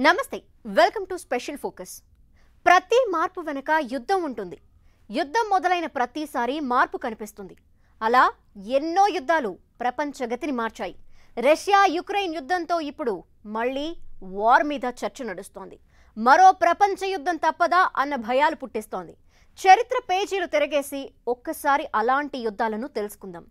నమస్తే welcome to special focus. ప్రతి మార్పు వెనుక యుద్ధం ఉంటుంది. యుద్ధం మొదలైన ప్రతిసారి మార్పు కనిపిస్తుంది. అలా ఎన్నో యుద్ధాలు ప్రపంచ గతిని మార్చాయి. రష్యా యుక్రెయిన్ యుద్ధంతో ఇప్పుడు మళ్ళీ వార్ మీద చర్చ నడుస్తోంది. మరో ప్రపంచ యుద్ధం తప్పదా అన్న భయాలు పుట్టిస్తోంది. చరిత్ర పేజీలు తిరగేసి ఒక్కసారి అలాంటి యుద్ధాలను తెలుసుకుందాం.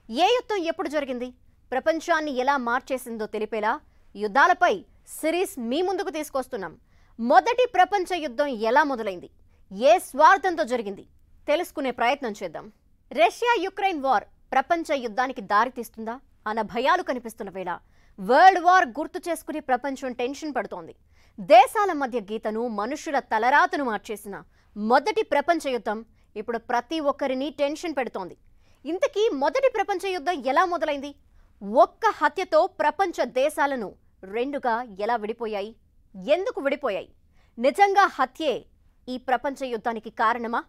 ఏ యుద్ధం ఎప్పుడు జరిగింది, ప్రపంచాన్ని ఎలా మార్చేసిందో తెలిపేలా యుద్ధాలపై సిరీస్ మీ ముందుకు తీసుకొస్తున్నాం. మొదటి ప్రపంచ యుద్ధం ఎలా మొదలైంది, ఏ స్వార్థంతో జరిగింది తెలుసుకునే ప్రయత్నం చేద్దాం. రష్యా యుక్రెయిన్ వార్ ప్రపంచ యుద్ధానికి దారితీస్తుందా అన్న భయాలు కనిపిస్తున్న వేళ వరల్డ్ వార్ గుర్తు చేసుకునే ప్రపంచం టెన్షన్ పడుతోంది. దేశాల మధ్య గీతను, మనుషుల తలరాతను మార్చేసిన మొదటి ప్రపంచ యుద్ధం ఇప్పుడు ప్రతి ఒక్కరిని టెన్షన్ పెడుతోంది. ఇంతకీ మొదటి ప్రపంచ యుద్ధం ఎలా మొదలైంది? ఒక్క హత్యతో ప్రపంచ దేశాలను రెండుగా ఎలా విడిపోయాయి? ఎందుకు విడిపోయాయి? నిజంగా హత్యే ఈ ప్రపంచ యుద్ధానికి కారణమా?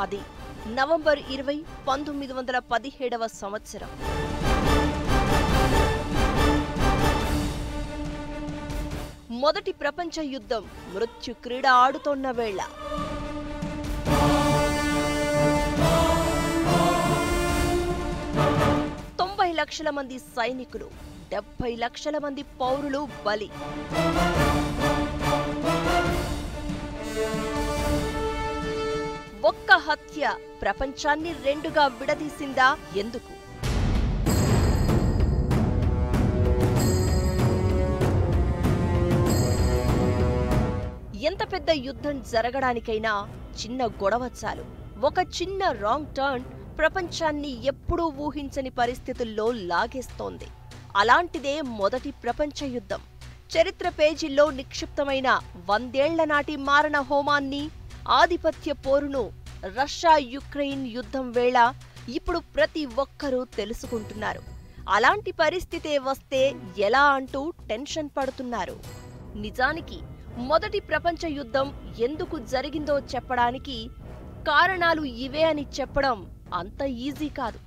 అది నవంబర్ 20, 1917వ సంవత్సరం. మొదటి ప్రపంచ యుద్ధం మృత్యు క్రీడ ఆడుతోన్న వేళ. లక్షల మంది సైనికులు, 70 లక్షల మంది పౌరులు బలి. ఒక్క హత్య ప్రపంచాన్ని రెండుగా విడదీసిందా? ఎందుకు? ఎంత పెద్ద యుద్ధం జరగడానికైనా చిన్న గొడవ చాలు. ఒక చిన్న రాంగ్ టర్న్ ప్రపంచాన్ని ఎప్పుడూ ఊహించని పరిస్థితుల్లో లాగేస్తోంది. అలాంటిదే మొదటి ప్రపంచ యుద్ధం. చరిత్ర పేజీల్లో నిక్షిప్తమైన 100 ఏళ్ల నాటి మారణ హోమాన్ని, ఆధిపత్య పోరును రష్యా యుక్రెయిన్ యుద్ధం వేళ ఇప్పుడు ప్రతి ఒక్కరూ తెలుసుకుంటున్నారు. అలాంటి పరిస్థితే వస్తే ఎలా అంటూ టెన్షన్ పడుతున్నారు. నిజానికి మొదటి ప్రపంచ యుద్ధం ఎందుకు జరిగిందో చెప్పడానికి కారణాలు ఇవే అని చెప్పడం అంత ఈజీ కాదు.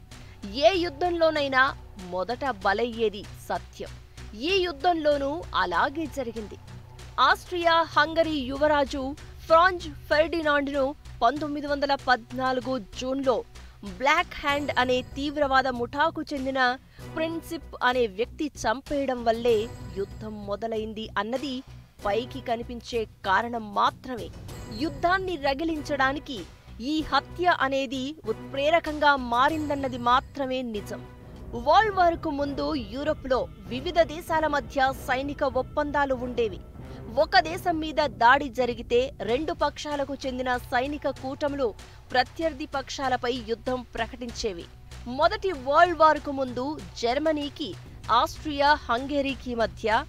ఏ యుద్ధంలోనైనా మొదట బలయ్యేది సత్యం. ఈ యుద్ధంలోనూ అలాగే జరిగింది. ఆస్ట్రియా హంగరీ యువరాజు ఫ్రాంజ్ ఫెర్డినాండ్ను 1914 జూన్లో బ్లాక్ హ్యాండ్ అనే తీవ్రవాద ముఠాకు చెందిన ప్రిన్సిప్ అనే వ్యక్తి చంపేయడం వల్లే యుద్ధం మొదలైంది అన్నది పైకి కనిపించే కారణం మాత్రమే. యుద్ధాన్ని రగిలించడానికి ఈ హత్య అనేది ఉత్ప్రేరకంగా మారిందన్నది మాత్రమే నిజం. వరల్డ్ వార్కు ముందు యూరోప్లో వివిధ దేశాల మధ్య సైనిక ఒప్పందాలు ఉండేవి. ఒక దేశం మీద దాడి జరిగితే రెండు పక్షాలకు చెందిన సైనిక కూటములు ప్రత్యర్థి పక్షాలపై యుద్ధం ప్రకటించేవి. మొదటి వరల్డ్ వార్కు ముందు జర్మనీకి ఆస్ట్రియా హంగేరీకి మధ్య,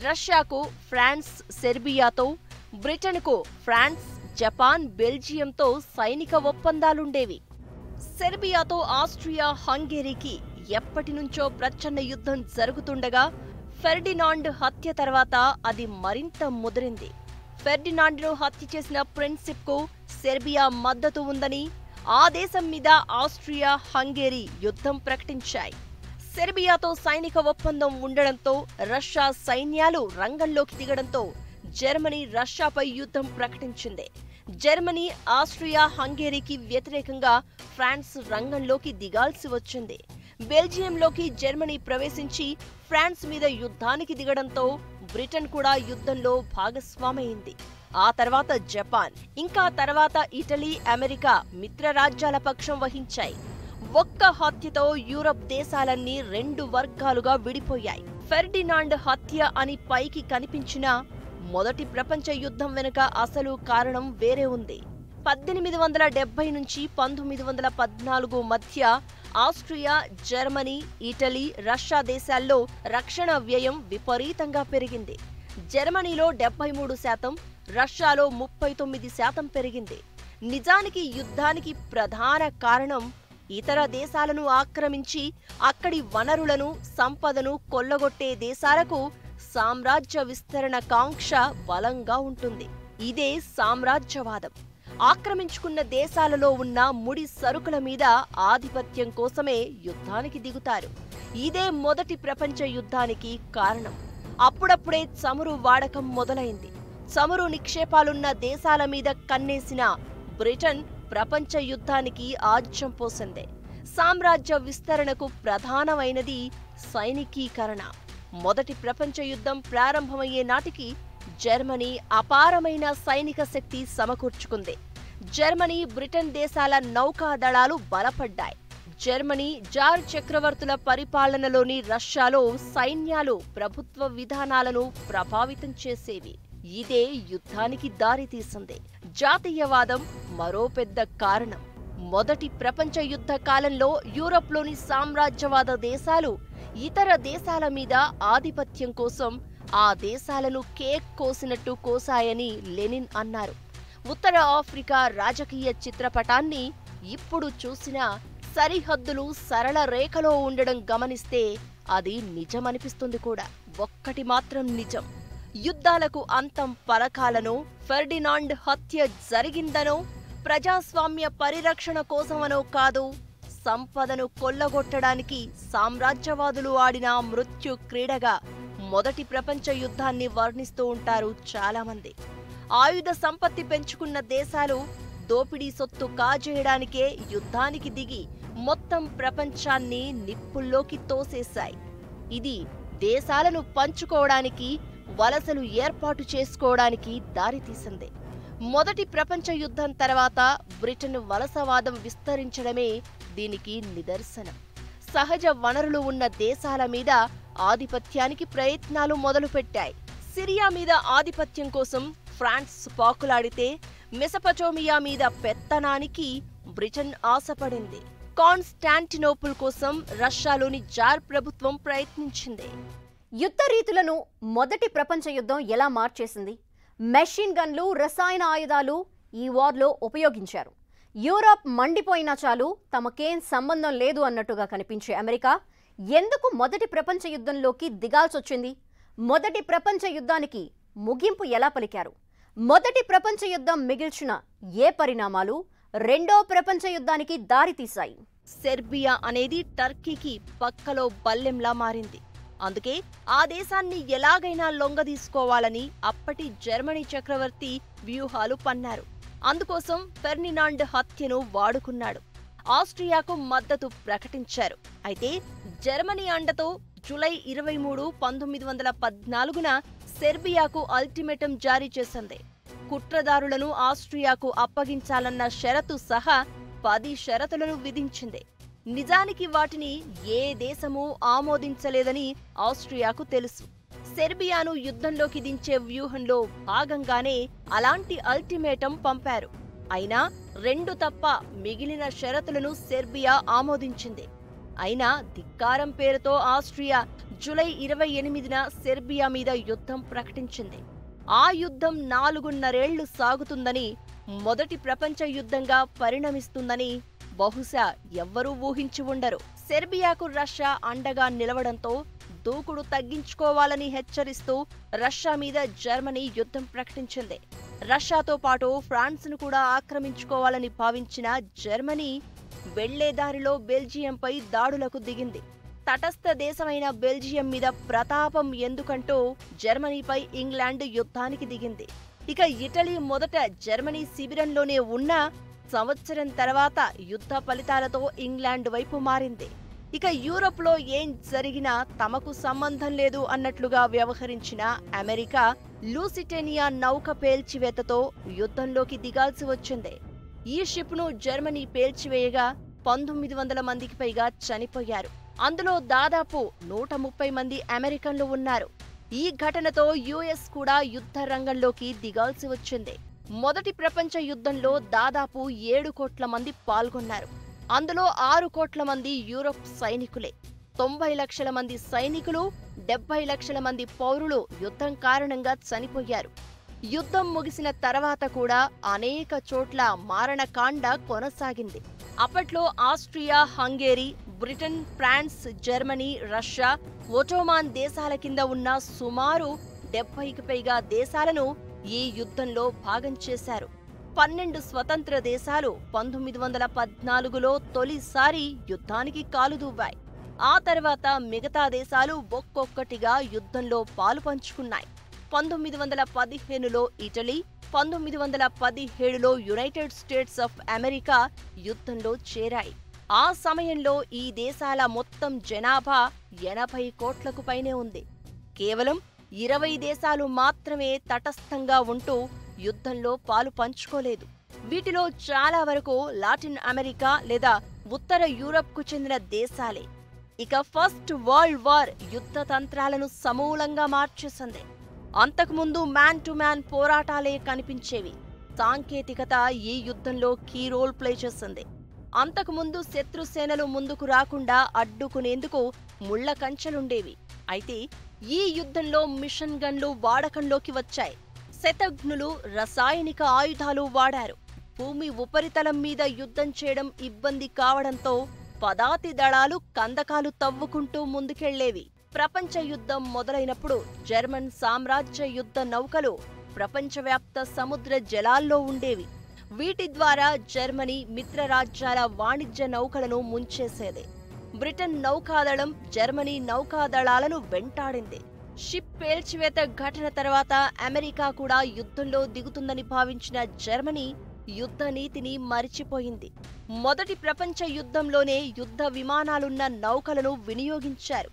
రష్యాకు ఫ్రాన్స్ సెర్బియాతో, బ్రిటన్కు ఫ్రాన్స్, జపాన్, బెల్జియంతో సైనిక ఒప్పందాలుండేవి. సెర్బియాతో ఆస్ట్రియా హంగేరీకి ఎప్పటినుంచో ప్రచ్ఛన్న యుద్ధం జరుగుతుండగా ఫెర్డినాండ్ హత్య తర్వాత అది మరింత ముదిరింది. ఫెర్డినాండ్ను హత్య చేసిన ప్రిన్సిప్కు సెర్బియా మద్దతు ఉందని ఆ దేశం మీద ఆస్ట్రియా హంగేరీ యుద్ధం ప్రకటించాయి. సెర్బియాతో సైనిక ఒప్పందం ఉండడంతో రష్యా సైన్యాలు రంగంలోకి దిగడంతో జర్మనీ రష్యాపై యుద్ధం ప్రకటించింది. జర్మనీ, ఆస్ట్రియా హంగేరీకి వ్యతిరేకంగా ఫ్రాన్స్ రంగంలోకి దిగాల్సి వచ్చింది. బెల్జియంలోకి జర్మనీ ప్రవేశించి ఫ్రాన్స్ మీద యుద్ధానికి దిగడంతో బ్రిటన్ కూడా యుద్ధంలో భాగస్వామైంది. ఆ తర్వాత జపాన్, ఇంకా తర్వాత ఇటలీ, అమెరికా మిత్రరాజ్యాల పక్షం వహించాయి. ఒక్క హత్యతో యూరప్ దేశాలన్నీ రెండు వర్గాలుగా విడిపోయాయి. ఫెర్డినాండ్ హత్య అని పైకి కనిపించినా మొదటి ప్రపంచ యుద్ధం వెనుక అసలు కారణం వేరే ఉంది. 1870 నుంచి 1914 మధ్య ఆస్ట్రియా, జర్మనీ, ఇటలీ, రష్యా దేశాల్లో రక్షణ వ్యయం విపరీతంగా పెరిగింది. జర్మనీలో 73%, రష్యాలో 39% పెరిగింది. నిజానికి యుద్ధానికి ప్రధాన కారణం ఇతర దేశాలను ఆక్రమించి అక్కడి వనరులను, సంపదను కొల్లగొట్టే దేశాలకు సామ్రాజ్య విస్తరణ కాంక్ష బలంగా ఉంటుంది. ఇదే సామ్రాజ్యవాదం. ఆక్రమించుకున్న దేశాలలో ఉన్న ముడి సరుకుల మీద ఆధిపత్యం కోసమే యుద్ధానికి దిగుతారు. ఇదే మొదటి ప్రపంచ యుద్ధానికి కారణం. అప్పుడప్పుడే చమురు వాడకం మొదలైంది. చమురు నిక్షేపాలున్న దేశాల మీద కన్నేసిన బ్రిటన్ ప్రపంచ యుద్ధానికి ఆజ్యం పోసింది. సామ్రాజ్య విస్తరణకు ప్రధానమైనది సైనికీకరణ. మొదటి ప్రపంచ యుద్ధం ప్రారంభమయ్యే నాటికి జర్మనీ అపారమైన సైనిక శక్తి సమకూర్చుకుంది. జర్మనీ, బ్రిటన్ దేశాల నౌకాదళాలు బలపడ్డాయి. జర్మనీ జార్ చక్రవర్తుల పరిపాలనలోని రష్యాలో సైన్యాలు ప్రభుత్వ విధానాలను ప్రభావితం చేసేవి. ఇదే యుద్ధానికి దారితీసింది. జాతీయవాదం మరో పెద్ద కారణం. మొదటి ప్రపంచ యుద్ధ కాలంలో యూరప్లోని సామ్రాజ్యవాద దేశాలు ఇతర దేశాల మీద ఆధిపత్యం కోసం ఆ దేశాలను కేక్ కోసినట్టు కోసాయని లెనిన్ అన్నారు. ఉత్తర ఆఫ్రికా రాజకీయ చిత్రపటాన్ని ఇప్పుడు చూసినా సరిహద్దులు సరళ రేఖలో ఉండడం గమనిస్తే అది నిజమనిపిస్తుంది కూడా. ఒక్కటి మాత్రం నిజం, యుద్ధాలకు అంతం పలకాలనో, ఫెర్డినాండ్ హత్య జరిగిందనో, ప్రజాస్వామ్య పరిరక్షణ కోసమనో కాదు, సంపదను కొల్లగొట్టడానికి సామ్రాజ్యవాదులు ఆడిన మృత్యు క్రీడగా మొదటి ప్రపంచ యుద్ధాన్ని వర్ణిస్తూ ఉంటారు చాలామంది. ఆయుధ సంపత్తి పెంచుకున్న దేశాలు దోపిడీ సొత్తు కాజేయడానికే యుద్ధానికి దిగి మొత్తం ప్రపంచాన్ని నిప్పుల్లోకి తోసేశాయి. ఇది దేశాలను పంచుకోవడానికి, వలసలు ఏర్పాటు చేసుకోవడానికి దారితీసింది. మొదటి ప్రపంచ యుద్ధం తర్వాత బ్రిటన్ వలసవాదం విస్తరించడమే దీనికి నిదర్శనం. సహజ వనరులు ఉన్న దేశాల మీద ఆధిపత్యానికి ప్రయత్నాలు మొదలుపెట్టాయి. సిరియా మీద ఆధిపత్యం కోసం ఫ్రాన్స్ పాకులాడితే, మెసపటోమియా మీద పెత్తనానికి బ్రిటన్ ఆశపడింది. కాన్స్టాంటినోపుల్ కోసం రష్యాలోని జార్ ప్రభుత్వం ప్రయత్నించింది. యుద్ధ రీతులను మొదటి ప్రపంచ యుద్ధం ఎలా మార్చేసింది? మెషిన్ గన్లు, రసాయన ఆయుధాలు ఈ వార్లో ఉపయోగించారు. యూరప్ మండిపోయినా చాలు, తమకేం సంబంధం లేదు అన్నట్టుగా కనిపించే అమెరికా ఎందుకు మొదటి ప్రపంచ యుద్ధంలోకి దిగాల్సొచ్చింది? మొదటి ప్రపంచ యుద్ధానికి ముగింపు ఎలా పలికారు? మొదటి ప్రపంచ యుద్ధం మిగిల్చిన ఏ పరిణామాలు రెండో ప్రపంచ యుద్ధానికి దారితీశాయి? సెర్బియా అనేది టర్కీకి పక్కలో బల్లెంలా మారింది. అందుకే ఆ దేశాన్ని ఎలాగైనా లొంగదీసుకోవాలని అప్పటి జర్మనీ చక్రవర్తి వ్యూహాలు పన్నారు. అందుకోసం ఫెర్డినాండ్ హత్యను వాడుకున్నాడు. ఆస్ట్రియాకు మద్దతు ప్రకటించారు. అయితే జర్మనీ అండతో జూలై 23, 1914న సెర్బియాకు అల్టిమేటం జారీ చేసింది. కుట్రదారులను ఆస్ట్రియాకు అప్పగించాలన్న షరతు సహా 10 షరతులను విధించింది. నిజానికి వాటిని ఏ దేశమూ ఆమోదించలేదని ఆస్ట్రియాకు తెలుసు. సెర్బియాను యుద్ధంలోకి దించే వ్యూహంలో భాగంగానే అలాంటి అల్టిమేటం పంపారు. అయినా 2 తప్ప మిగిలిన షరతులను సెర్బియా ఆమోదించింది. అయినా ధిక్కారం పేరుతో ఆస్ట్రియా జూలై 28న సెర్బియా మీద యుద్ధం ప్రకటించింది. ఆ యుద్ధం 4.5 ఏళ్లు సాగుతుందని, మొదటి ప్రపంచ యుద్ధంగా పరిణమిస్తుందని బహుశా ఎవ్వరూ ఊహించి ఉండరు. సెర్బియాకు రష్యా అండగా నిలవడంతో దూకుడు తగ్గించుకోవాలని హెచ్చరిస్తూ రష్యా మీద జర్మనీ యుద్ధం ప్రకటించింది. రష్యాతో పాటు ఫ్రాన్స్ను కూడా ఆక్రమించుకోవాలని భావించిన జర్మనీ వెళ్లేదారిలో బెల్జియంపై దాడులకు దిగింది. తటస్థ దేశమైన బెల్జియం మీద ప్రతాపం ఎందుకంటూ జర్మనీపై ఇంగ్లాండ్ యుద్ధానికి దిగింది. ఇక ఇటలీ మొదట జర్మనీ శిబిరంలోనే ఉన్నా సంవత్సరం తర్వాత యుద్ధ ఫలితాలతో ఇంగ్లాండ్ వైపు మారింది. ఇక యూరప్లో ఏం జరిగినా తమకు సంబంధం లేదు అన్నట్లుగా వ్యవహరించిన అమెరికా లూసిటేనియా నౌక పేల్చివేతతో యుద్ధంలోకి దిగాల్సి వచ్చింది. ఈ షిప్ను జర్మనీ పేల్చివేయగా 1900 మందికి పైగా చనిపోయారు. అందులో దాదాపు 130 మంది అమెరికన్లు ఉన్నారు. ఈ ఘటనతో యుఎస్ కూడా యుద్ధ రంగంలోకి దిగాల్సి వచ్చింది. మొదటి ప్రపంచ యుద్ధంలో దాదాపు 7 కోట్ల మంది పాల్గొన్నారు. అందులో 6 కోట్ల మంది యూరప్ సైనికులే. 90 లక్షల మంది సైనికులు, 70 లక్షల మంది పౌరులు యుద్ధం కారణంగా చనిపోయారు. యుద్ధం ముగిసిన తర్వాత కూడా అనేక చోట్ల మారణకాండ కొనసాగింది. అప్పట్లో Austria, Hungary, Britain, France, Germany, Russia, Ottoman దేశాల కింద ఉన్న సుమారు 70కి పైగా దేశాలను ఈ యుద్ధంలో భాగం చేశారు. 12 స్వతంత్ర దేశాలు 1914లో తొలిసారి యుద్ధానికి కాలుదువ్వాయి. ఆ తర్వాత మిగతా దేశాలు ఒక్కొక్కటిగా యుద్ధంలో పాలు పంచుకున్నాయి. 1915లో ఇటలీ, 1917లో యునైటెడ్ స్టేట్స్ ఆఫ్ అమెరికా యుద్ధంలో చేరాయి. ఆ సమయంలో ఈ దేశాల మొత్తం జనాభా 80 కోట్లకు పైనే ఉంది. కేవలం 20 దేశాలు మాత్రమే తటస్థంగా ఉంటూ యుద్ధంలో పాలు పంచుకోలేదు. వీటిలో చాలా వరకు లాటిన్ అమెరికా లేదా ఉత్తర యూరప్కు చెందిన దేశాలే. ఇక ఫస్ట్ వరల్డ్ వార్ యుద్ధ తంత్రాలను సమూలంగా మార్చేసింది. అంతకుముందు మ్యాన్ టు మ్యాన్ పోరాటాలే కనిపించేవి. సాంకేతికత ఈ యుద్ధంలో కీ రోల్ ప్లే చేసింది. అంతకుముందు శత్రు సేనలు ముందుకు రాకుండా అడ్డుకునేందుకు ముళ్ల కంచెలుండేవి. అయితే ఈ యుద్ధంలో మిషన్ గన్లు వాడకంలోకి వచ్చాయి. శతఘ్నులు రసాయనిక ఆయుధాలు వాడారు. భూమి ఉపరితలం మీద యుద్ధం చేయడం ఇబ్బంది కావడంతో పదాతి దళాలు కందకాలు తవ్వుకుంటూ ముందుకెళ్లేవి. ప్రపంచ యుద్ధం మొదలైనప్పుడు జర్మన్ సామ్రాజ్య యుద్ధ నౌకలు ప్రపంచవ్యాప్త సముద్ర జలాల్లో ఉండేవి. వీటి ద్వారా జర్మనీ మిత్రరాజ్యాల వాణిజ్య నౌకలను ముంచేసేది. బ్రిటన్ నౌకాదళం జర్మనీ నౌకాదళాలను వెంటాడింది. షిప్ పేల్చివేత ఘటన తర్వాత అమెరికా కూడా యుద్ధంలో దిగుతుందని భావించిన జర్మనీ యుద్ధ నీతిని మరిచిపోయింది. మొదటి ప్రపంచ యుద్ధంలోనే యుద్ధ విమానాలున్న నౌకలను వినియోగించారు.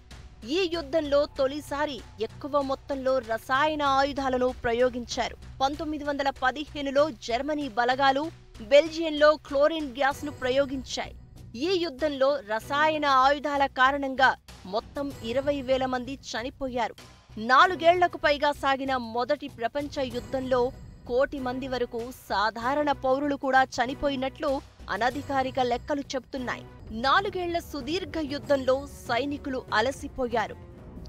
ఈ యుద్ధంలో తొలిసారి ఎక్కువ మొత్తంలో రసాయన ఆయుధాలను ప్రయోగించారు. 1915లో జర్మనీ బలగాలు బెల్జియంలో క్లోరిన్ గ్యాస్ను ప్రయోగించాయి. ఈ యుద్ధంలో రసాయన ఆయుధాల కారణంగా మొత్తం 20,000 మంది చనిపోయారు. 4 ఏళ్లకు పైగా సాగిన మొదటి ప్రపంచ యుద్ధంలో 1 కోటి మంది వరకు సాధారణ పౌరులు కూడా చనిపోయినట్లు అనధికారిక లెక్కలు చెబుతున్నాయి. 4 ఏళ్ల సుదీర్ఘ యుద్ధంలో సైనికులు అలసిపోయారు.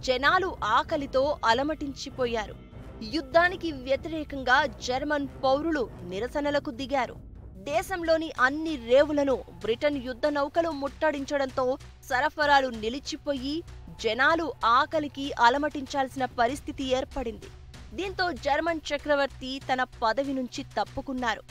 జనాలు ఆకలితో అలమటించిపోయారు. యుద్ధానికి వ్యతిరేకంగా జర్మన్ పౌరులు నిరసనలకు దిగారు. దేశంలోని అన్ని రేవులను బ్రిటన్ యుద్ధ నౌకలు ముట్టడించడంతో సరఫరాలు నిలిచిపోయి జనాలు ఆకలికి అలమటించాల్సిన పరిస్థితి ఏర్పడింది. దీంతో జర్మన్ చక్రవర్తి తన పదవి నుంచి తప్పుకున్నారు.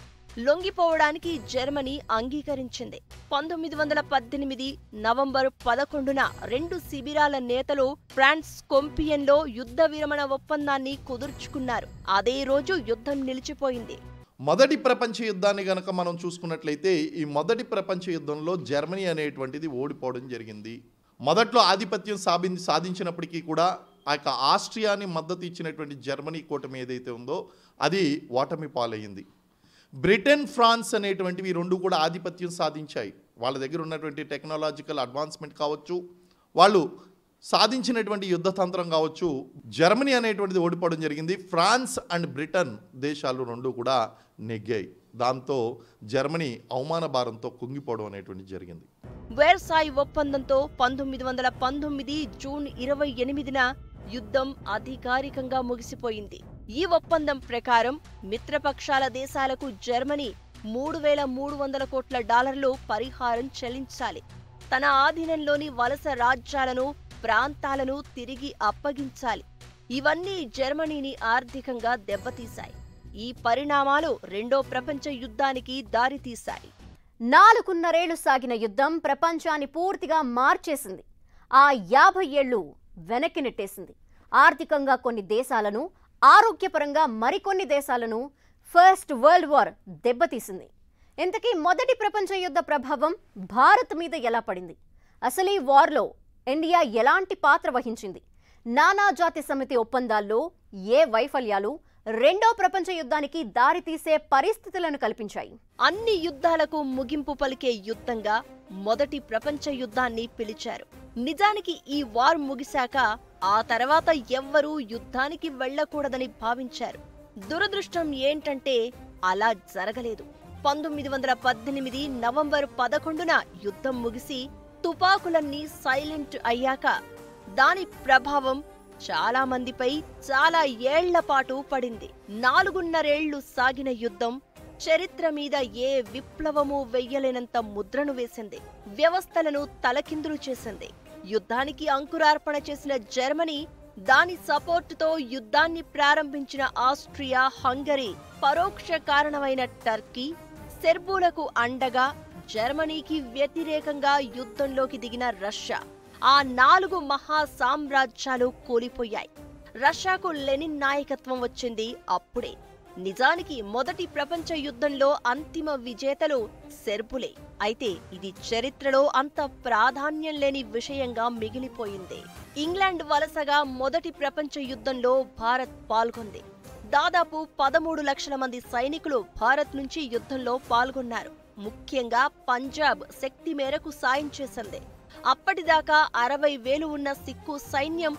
లొంగిపోవడానికి జర్మనీ అంగీకరించింది. 1918 నవంబర్ 11న 2 శిబిరాల నేతలు ఫ్రాన్స్ కొంపియన్లో యుద్ధ విరమణ ఒప్పందాన్ని కుదుర్చుకున్నారు. అదే రోజు యుద్ధం నిలిచిపోయింది. మొదటి ప్రపంచ యుద్ధాన్ని గనక మనం చూసుకున్నట్లయితే ఈ మొదటి ప్రపంచ యుద్ధంలో జర్మనీ అనేటువంటిది ఓడిపోవడం జరిగింది. మొదట్లో ఆధిపత్యం సాధించినప్పటికీ కూడా ఆ యొక్క ఆస్ట్రియాని మద్దతు ఇచ్చినటువంటి జర్మనీ కూటమి ఏదైతే ఉందో అది ఓటమి పాలయ్యింది. బ్రిటన్, ఫ్రాన్స్ అనేటువంటివి 2 కూడా ఆధిపత్యం సాధించాయి. వాళ్ళ దగ్గర ఉన్నటువంటి టెక్నాలజికల్ అడ్వాన్స్మెంట్ కావచ్చు, వాళ్ళు సాధించినటువంటి యుద్ధతంత్రం కావచ్చు, జర్మనీ అనేటువంటిది ఓడిపోవడం జరిగింది. ఫ్రాన్స్ అండ్ బ్రిటన్ దేశాలు 2 కూడా నెగ్గాయి. దాంతో జర్మనీ అవమాన భారంతో కుంగిపోవడం అనేటువంటిది జరిగింది. వెర్సాయ్ ఒప్పందంతో 1919 జూన్ 28న యుద్ధం అధికారికంగా ముగిసిపోయింది. ఈ ఒప్పందం ప్రకారం మిత్రపక్షాల దేశాలకు జర్మనీ $3,300 కోట్ల పరిహారం చెల్లించాలి. తన ఆధీనంలోని వలస రాజ్యాలను, ప్రాంతాలను తిరిగి అప్పగించాలి. ఇవన్నీ జర్మనీని ఆర్థికంగా దెబ్బతీశాయి. ఈ పరిణామాలు రెండో ప్రపంచ యుద్ధానికి దారితీశాయి. 4.5 ఏళ్లు సాగిన యుద్ధం ప్రపంచాన్ని పూర్తిగా మార్చేసింది. ఆ 50 ఏళ్లు వెనక్కి నెట్టేసింది. ఆర్థికంగా కొన్ని దేశాలను, ఆరోగ్యపరంగా మరికొన్ని దేశాలను ఫస్ట్ వరల్డ్ వార్ దెబ్బతీసింది. ఇంతకీ మొదటి ప్రపంచ యుద్ధ ప్రభావం భారత్ మీద ఎలా పడింది? అసలు ఈ వార్లో ఇండియా ఎలాంటి పాత్ర వహించింది? నానాజాతి సమితి ఒప్పందాల్లో ఏ వైఫల్యాలు రెండో ప్రపంచ యుద్ధానికి దారితీసే పరిస్థితులను కల్పించాయి? అన్ని యుద్ధాలకు ముగింపు పలికే యుద్ధంగా మొదటి ప్రపంచ యుద్ధాన్ని పిలిచారు. నిజానికి ఈ వార్ ముగిశాక ఆ తర్వాత ఎవ్వరూ యుద్ధానికి వెళ్లకూడదని భావించారు. దురదృష్టం ఏంటంటే అలా జరగలేదు. 1918 నవంబర్ 11న యుద్ధం ముగిసి తుపాకులన్నీ సైలెంట్ అయ్యాక దాని ప్రభావం చాలా మందిపై చాలా ఏళ్ల పాటు పడింది. 4.5 ఏళ్లు సాగిన యుద్ధం చరిత్ర మీద ఏ విప్లవమూ వెయ్యలేనంత ముద్రను వేసింది. వ్యవస్థలను తలకిందులు చేసింది. యుద్ధానికి అంకురార్పణ చేసిన జర్మనీ దాని సపోర్టుతో యుద్ధాన్ని ప్రారంభించిన ఆస్ట్రియా, హంగరీ, పరోక్ష కారణమైన టర్కీ, సెర్బులకు అండగా జర్మనీకి వ్యతిరేకంగా యుద్ధంలోకి దిగిన రష్యా, ఆ 4 మహా సామ్రాజ్యాలు కూలిపోయాయి. రష్యాకు లెనిన్ నాయకత్వం వచ్చింది అప్పుడే. నిజానికి మొదటి ప్రపంచ యుద్ధంలో అంతిమ విజేతలు సెర్బులే. అయితే ఇది చరిత్రలో అంత ప్రాధాన్యం లేని విషయంగా మిగిలిపోయింది. ఇంగ్లాండ్ వలసగా మొదటి ప్రపంచ యుద్ధంలో భారత్ పాల్గొంది. దాదాపు 13 లక్షల మంది సైనికులు భారత్ నుంచి యుద్ధంలో పాల్గొన్నారు. ముఖ్యంగా పంజాబ్ శక్తి మేరకు సాయం చేసింది. అప్పటిదాకా 60,000 ఉన్న సిక్కు సైన్యం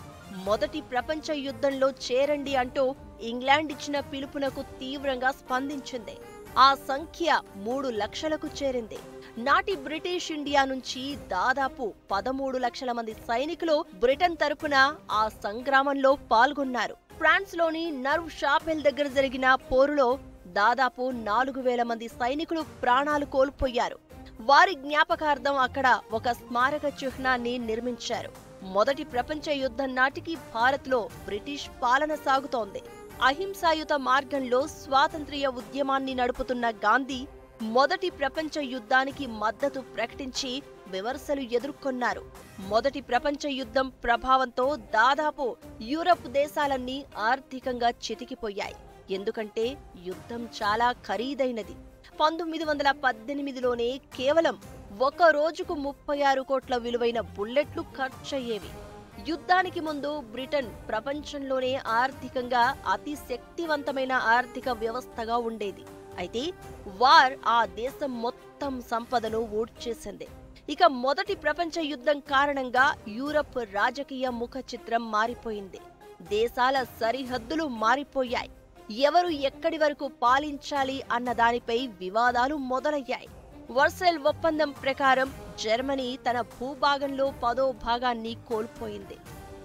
మొదటి ప్రపంచ యుద్ధంలో చేరండి అంటూ ఇంగ్లాండ్ ఇచ్చిన పిలుపునకు తీవ్రంగా స్పందించింది. ఆ సంఖ్య 3 లక్షలకు చేరింది. నాటి బ్రిటిష్ ఇండియా నుంచి దాదాపు 13 లక్షల మంది సైనికులు బ్రిటన్ తరపున ఆ సంగ్రామంలో పాల్గొన్నారు. ఫ్రాన్స్లోని నర్వ్ షాపెల్ దగ్గర జరిగిన పోరులో దాదాపు 4,000 మంది సైనికులు ప్రాణాలు కోల్పోయారు. వారి జ్ఞాపకార్థం అక్కడ ఒక స్మారక చిహ్నాన్ని నిర్మించారు. మొదటి ప్రపంచ యుద్ధం నాటికి భారత్లో బ్రిటిష్ పాలన సాగుతోంది. అహింసాయుత మార్గంలో స్వాతంత్ర్య ఉద్యమాన్ని నడుపుతున్న గాంధీ మొదటి ప్రపంచ యుద్ధానికి మద్దతు ప్రకటించి విమర్శలు ఎదుర్కొన్నారు. మొదటి ప్రపంచ యుద్ధం ప్రభావంతో దాదాపు యూరప్ దేశాలన్నీ ఆర్థికంగా చితికిపోయాయి. ఎందుకంటే యుద్ధం చాలా ఖరీదైనది. 1918లోనే కేవలం ఒక రోజుకు 36 కోట్ల విలువైన బుల్లెట్లు ఖర్చయ్యేవి. యుద్ధానికి ముందు బ్రిటన్ ప్రపంచంలోనే ఆర్థికంగా అతి శక్తివంతమైన ఆర్థిక వ్యవస్థగా ఉండేది. అయితే వార్ ఆ దేశం మొత్తం సంపదను ఊడ్చేసింది. ఇక మొదటి ప్రపంచ యుద్ధం కారణంగా యూరప్ రాజకీయ ముఖ చిత్రం మారిపోయింది. దేశాల సరిహద్దులు మారిపోయాయి. ఎవరు ఎక్కడి వరకు పాలించాలి అన్న దానిపై వివాదాలు మొదలయ్యాయి. వర్సైల్ ఒప్పందం ప్రకారం జర్మనీ తన భూభాగంలో 10వ భాగాన్ని కోల్పోయింది.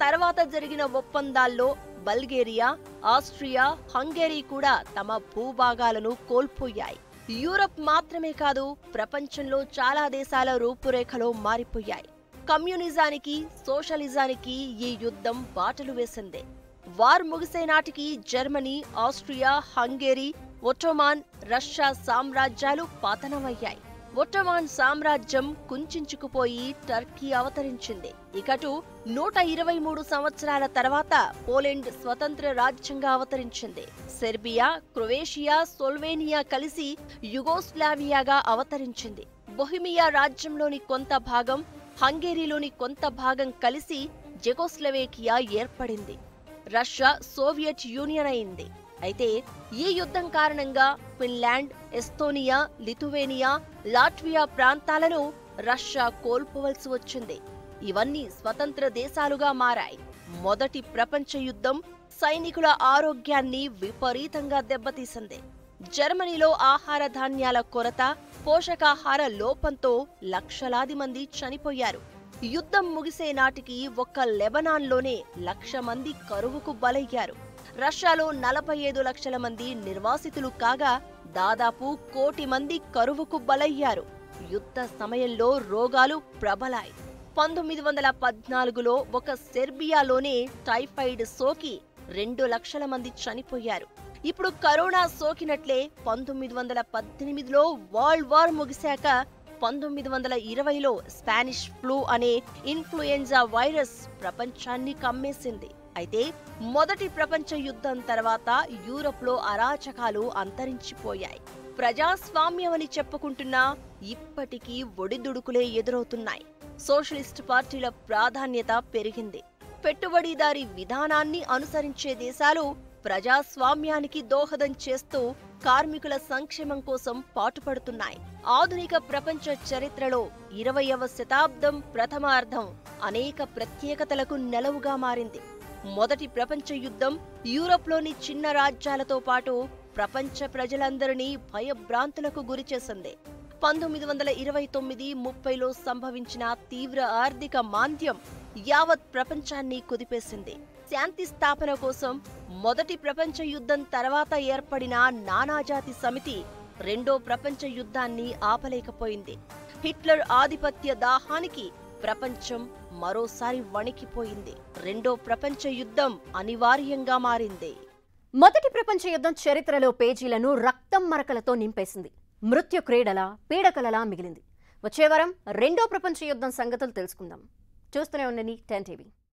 తర్వాత జరిగిన ఒప్పందాల్లో బల్గేరియా, ఆస్ట్రియా, హంగరీ కూడా తమ భూభాగాలను కోల్పోయాయి. యూరప్ మాత్రమే కాదు, ప్రపంచంలో చాలా దేశాల రూపురేఖలు మారిపోయాయి. కమ్యూనిజానికి, సోషలిజానికి ఈ యుద్ధం బాటలు వేసింది. వార్ ముగిసే నాటికి Germany, Austria, Hungary, Ottoman, Russia సామ్రాజ్యాలు పతనమయ్యాయి. ఒట్టోమాన్ సామ్రాజ్యం కుంచుకుపోయి టర్కీ అవతరించింది. ఇకటు 123 సంవత్సరాల తర్వాత పోలెండ్ స్వతంత్ర రాజ్యంగా అవతరించింది. సెర్బియా, క్రొయేషియా, స్లోవేనియా కలిసి యుగోస్లావియాగా అవతరించింది. బొహిమియా రాజ్యంలోని కొంత భాగం, హంగేరీలోని కొంత భాగం కలిసి జెకోస్లవేకియా ఏర్పడింది. రష్యా సోవియట్ యూనియన్ అయింది. అయితే ఈ యుద్ధం కారణంగా ఫిన్లాండ్, ఎస్తోనియా, లిథువేనియా, లాట్వియా ప్రాంతాలను రష్యా కోల్పోవలసి వచ్చింది. ఇవన్నీ స్వతంత్ర దేశాలుగా మారాయి. మొదటి ప్రపంచ యుద్ధం సైనికుల ఆరోగ్యాన్ని విపరీతంగా దెబ్బతీసింది. జర్మనీలో ఆహార ధాన్యాల కొరత, పోషకాహార లోపంతో లక్షలాది మంది చనిపోయారు. యుద్ధం ముగిసే నాటికి ఒక్క లెబనాన్లోనే 1,00,000 మంది కరువుకు బలయ్యారు. రష్యాలో 45 లక్షల మంది నిర్వాసితులు కాగా దాదాపు 1 కోటి మంది కరువుకు బలయ్యారు. యుద్ధ సమయంలో రోగాలు ప్రబలాయి. 1914లో ఒక సెర్బియాలోనే టైఫాయిడ్ సోకి 2 లక్షల మంది చనిపోయారు. ఇప్పుడు కరోనా సోకినట్లే 1918లో వరల్డ్ వార్ ముగిశాక 1920లో స్పానిష్ ఫ్లూ అనే ఇన్ఫ్లుయెంజా వైరస్ ప్రపంచాన్ని కమ్మేసింది. అయితే మొదటి ప్రపంచ యుద్ధం తర్వాత యూరప్లో అరాచకాలు అంతరించిపోయాయి. ప్రజాస్వామ్యమని చెప్పుకుంటున్నా ఇప్పటికీ ఒడిదుడుకులే ఎదురవుతున్నాయి. సోషలిస్ట్ పార్టీల ప్రాధాన్యత పెరిగింది. పెట్టుబడిదారీ విధానాన్ని అనుసరించే దేశాలు ప్రజాస్వామ్యానికి దోహదం చేస్తూ కార్మికుల సంక్షేమం కోసం పాటుపడుతున్నాయి. ఆధునిక ప్రపంచ చరిత్రలో 20వ శతాబ్దం ప్రథమార్ధం అనేక ప్రత్యేకతలకు నెలవుగా మారింది. మొదటి ప్రపంచ యుద్ధం యూరప్లోని చిన్న రాజ్యాలతో పాటు ప్రపంచ ప్రజలందరినీ భయభ్రాంతులకు గురిచేసింది. 1929-30లో సంభవించిన తీవ్ర ఆర్థిక మాంద్యం యావత్ ప్రపంచాన్ని కుదిపేసింది. శాంతి స్థాపన కోసం మొదటి ప్రపంచ యుద్ధం తర్వాత ఏర్పడిన నానాజాతి సమితి రెండో ప్రపంచ యుద్ధాన్ని ఆపలేకపోయింది. హిట్లర్ ఆధిపత్య దాహానికి ప్రపంచం మరోసారి వణికిపోయింది. రెండో ప్రపంచ యుద్ధం అనివార్యంగా మారింది. మొదటి ప్రపంచ యుద్ధం చరిత్రలో పేజీలను రక్తం మరకలతో నింపేసింది. మృత్యు క్రీడలా పీడకలలా మిగిలింది. వచ్చే వారం రెండో ప్రపంచ యుద్ధం సంగతులు తెలుసుకుందాం. చూస్తూనే ఉండండి 10 TV.